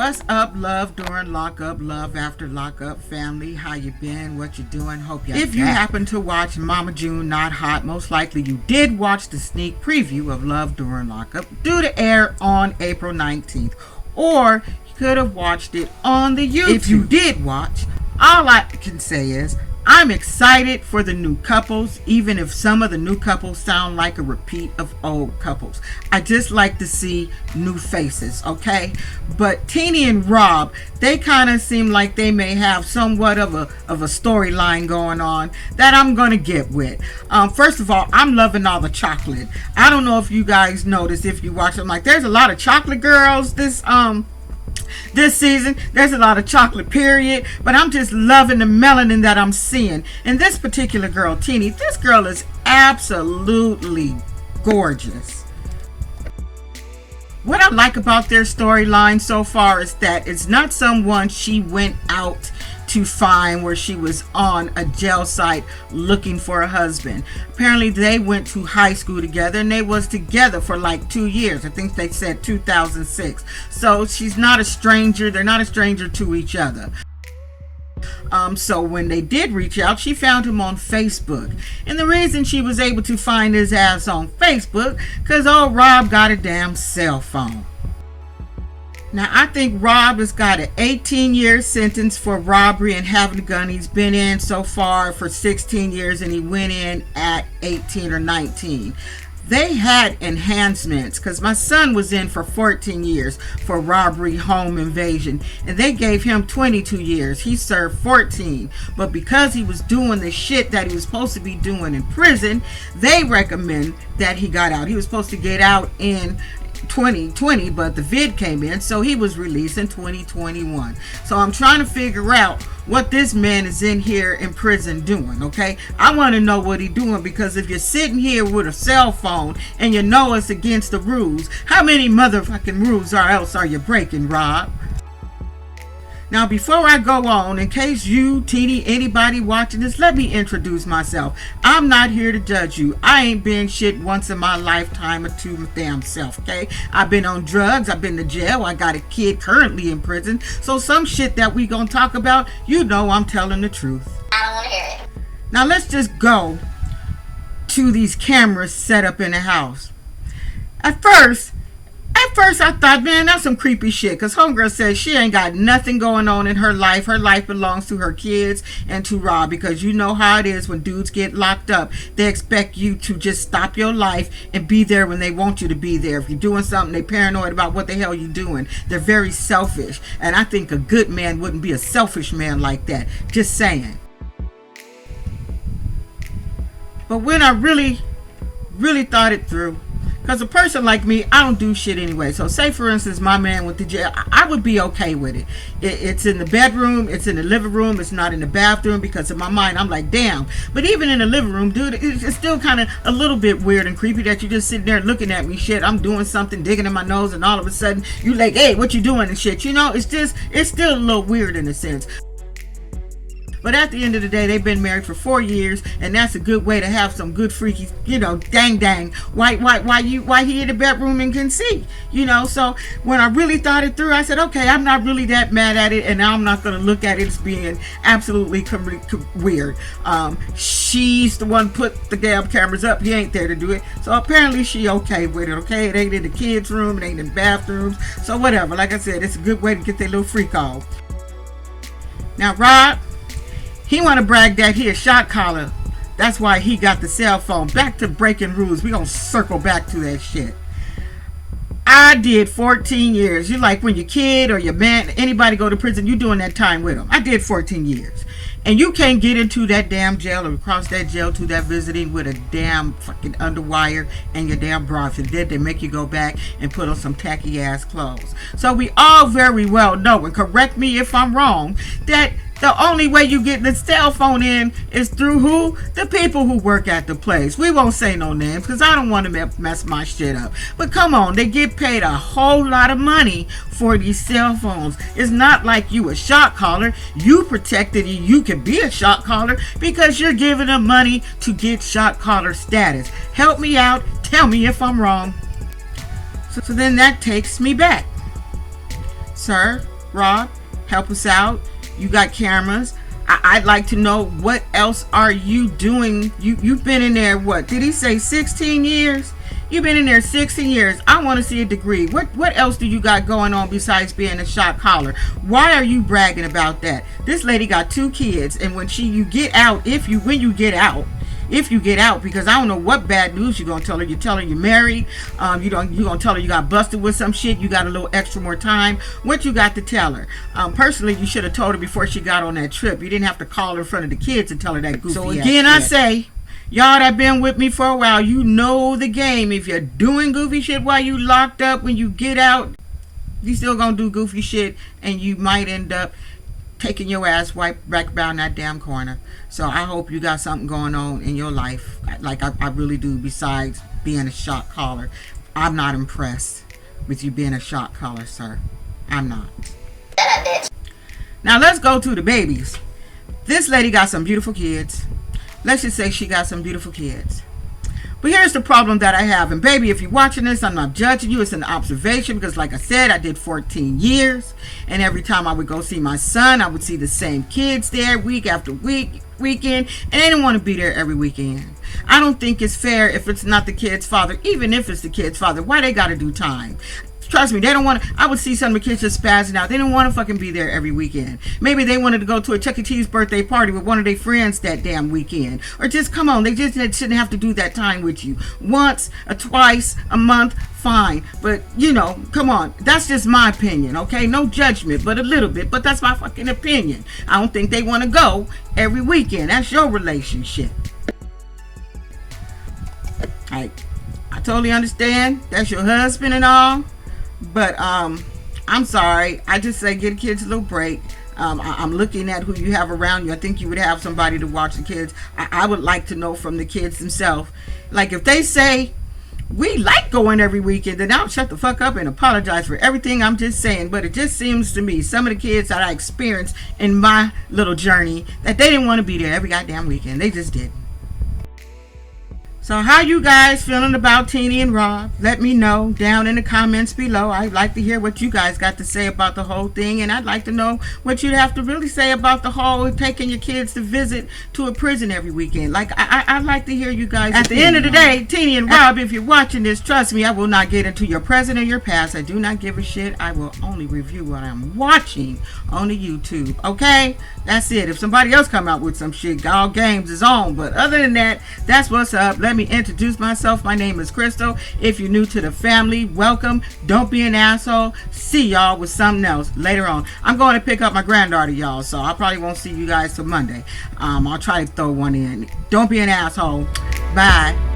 What's up, love during lockup, love after lockup, family? How you been? What you doing? Hope you're If you happen to watch Mama June Not Hot, most likely you did watch the sneak preview of Love During Lockup, due to air on April 19th. Or you could have watched it on the YouTube. If you did watch, all I can say is I'm excited for the new couples, even if some of the new couples sound like a repeat of old couples. I just like to see new faces, okay? But Tinnie and Rob, they kind of seem like they may have somewhat of a storyline going on that I'm going to get with. First of all, I'm loving all the chocolate. I don't know if you guys noticed if you watch them. Like, there's a lot of chocolate girls this season. There's a lot of chocolate, period, but I'm just loving the melanin that I'm seeing. And this particular girl, Tinnie, this girl is absolutely gorgeous. What I like about their storyline so far is that it's not someone she went out to find, where she was on a jail site looking for a husband. Apparently they went to high school together and they was together for like 2 years. I think they said 2006. So she's not a stranger. They're not a stranger to each other. So when they did reach out, she found him on Facebook. And the reason she was able to find his ass on Facebook, because old Rob got a damn cell phone. Now, I think Rob has got an 18-year sentence for robbery and having a gun. He's been in so far for 16 years, and he went in at 18 or 19. They had enhancements, because my son was in for 14 years for robbery, home invasion, and they gave him 22 years. He served 14. But because he was doing the shit that he was supposed to be doing in prison, they recommend that he got out. He was supposed to get out in 2020, but the vid came in, so he was released in 2021. So I'm trying to figure out what this man is in here in prison doing, okay? I want to know what he's doing, because if you're sitting here with a cell phone and you know it's against the rules, how many motherfucking rules else are you breaking, Rob? Now, before I go on, in case you, Tinnie, anybody watching this, let me introduce myself. I'm not here to judge you. I ain't been shit once in my lifetime or to my damn self, okay? I've been on drugs. I've been to jail. I got a kid currently in prison. So some shit that we gonna talk about, you know I'm telling the truth. I don't want to hear it. Now, let's just go to these cameras set up in the house. At first I thought, man, that's some creepy shit, because homegirl says she ain't got nothing going on in her life. Her life belongs to her kids and to Rob, because you know how it is when dudes get locked up. They expect you to just stop your life and be there when they want you to be there. If you're doing something, they're paranoid about what the hell you're doing. They're very selfish, and I think a good man wouldn't be a selfish man like that. Just saying. But when I really thought it through, because a person like me, I don't do shit anyway. So say, for instance, my man went to jail. I would be okay with it. It's in the bedroom. It's in the living room. It's not in the bathroom, because in my mind, I'm like, damn. But even in the living room, dude, it's still kind of a little bit weird and creepy that you just sitting there looking at me, shit. I'm doing something, digging in my nose, and all of a sudden, you like, hey, what you doing and shit. You know, it's still a little weird in a sense. But at the end of the day, they've been married for 4 years, and that's a good way to have some good freaky, you know, dang. Why he in the bedroom and can see, you know? So when I really thought it through, I said, okay, I'm not really that mad at it, and I'm not going to look at it as being absolutely weird. She's the one put the damn cameras up. He ain't there to do it. So apparently she okay with it, okay? It ain't in the kids' room. It ain't in bathrooms. So whatever. Like I said, it's a good way to get their little freak off. Now, Rob, he want to brag that he a shot caller. That's why he got the cell phone. Back to breaking rules. We gonna circle back to that shit. I did 14 years. You like when your kid or your man, anybody go to prison, you doing that time with them. I did 14 years. And you can't get into that damn jail or across that jail to that visiting with a damn fucking underwire and your damn bra. If you did, they make you go back and put on some tacky ass clothes. So we all very well know, and correct me if I'm wrong, that the only way you get the cell phone in is through who? The people who work at the place. We won't say no names, because I don't want to mess my shit up. But come on, they get paid a whole lot of money for these cell phones. It's not like you a shot caller. You protected, and you can be a shot caller because you're giving them money to get shot caller status. Help me out. Tell me if I'm wrong. So then that takes me back. Sir, Rob, help us out. You got cameras. I'd like to know, what else are you doing? You've been in there, what did he say, 16 years? You've been in there 16 years. I want to see a degree. What else do you got going on besides being a shot caller? Why are you bragging about that? This lady got 2 kids, and when you get out, if you get out, because I don't know what bad news you're gonna tell her. You tell her you're married. You're gonna tell her you got busted with some shit. You got a little extra more time. What you got to tell her? Personally, you should have told her before she got on that trip. You didn't have to call her in front of the kids and tell her that goofy. So again, I say, y'all that been with me for a while, you know the game. If you're doing goofy shit while you locked up, when you get out, you still gonna do goofy shit, and you might end up taking your ass right back around that damn corner. So I hope you got something going on in your life, like I really do, besides being a shot caller. I'm not impressed with you being a shot caller, sir. I'm not. Now let's go to the babies. This lady got some beautiful kids. Let's just say she got some beautiful kids. But here's the problem that I have. And baby, if you're watching this, I'm not judging you. It's an observation, because like I said, I did 14 years. And every time I would go see my son, I would see the same kids there week after week, weekend. And they didn't want to be there every weekend. I don't think it's fair if it's not the kid's father. Even if it's the kid's father, why they got to do time? Trust me, they don't want to. I would see some of the kids just spazzing out. They didn't want to fucking be there every weekend. Maybe they wanted to go to a Chuck E. Cheese birthday party with one of their friends that damn weekend. Or just come on. They just shouldn't have to do that time with you. Once, or twice, a month, fine. But, come on. That's just my opinion, okay? No judgment, but a little bit. But that's my fucking opinion. I don't think they want to go every weekend. That's your relationship. I totally understand. That's your husband and all. But I'm sorry. I just say give kids a little break. I'm looking at who you have around you. I think you would have somebody to watch the kids. I would like to know from the kids themselves. Like if they say, we like going every weekend, then I'll shut the fuck up and apologize for everything I'm just saying. But it just seems to me, some of the kids that I experienced in my little journey, that they didn't want to be there every goddamn weekend. They just didn't. So how you guys feeling about Tinnie and Rob? Let me know down in the comments below. I'd like to hear what you guys got to say about the whole thing. And I'd like to know what you'd have to really say about the whole taking your kids to visit to a prison every weekend. Like, I'd like to hear you guys. At the end of the day, Tinnie and Rob, if you're watching this, trust me, I will not get into your present or your past. I do not give a shit. I will only review what I'm watching on the YouTube. Okay? That's it. If somebody else come out with some shit, all games is on. But other than that, that's what's up. Let me introduce myself. My name is Crystal. If you're new to the family, welcome. Don't be an asshole. See y'all with something else later on. I'm going to pick up my granddaughter, y'all, so I probably won't see you guys till Monday. I'll try to throw one in. Don't be an asshole. Bye.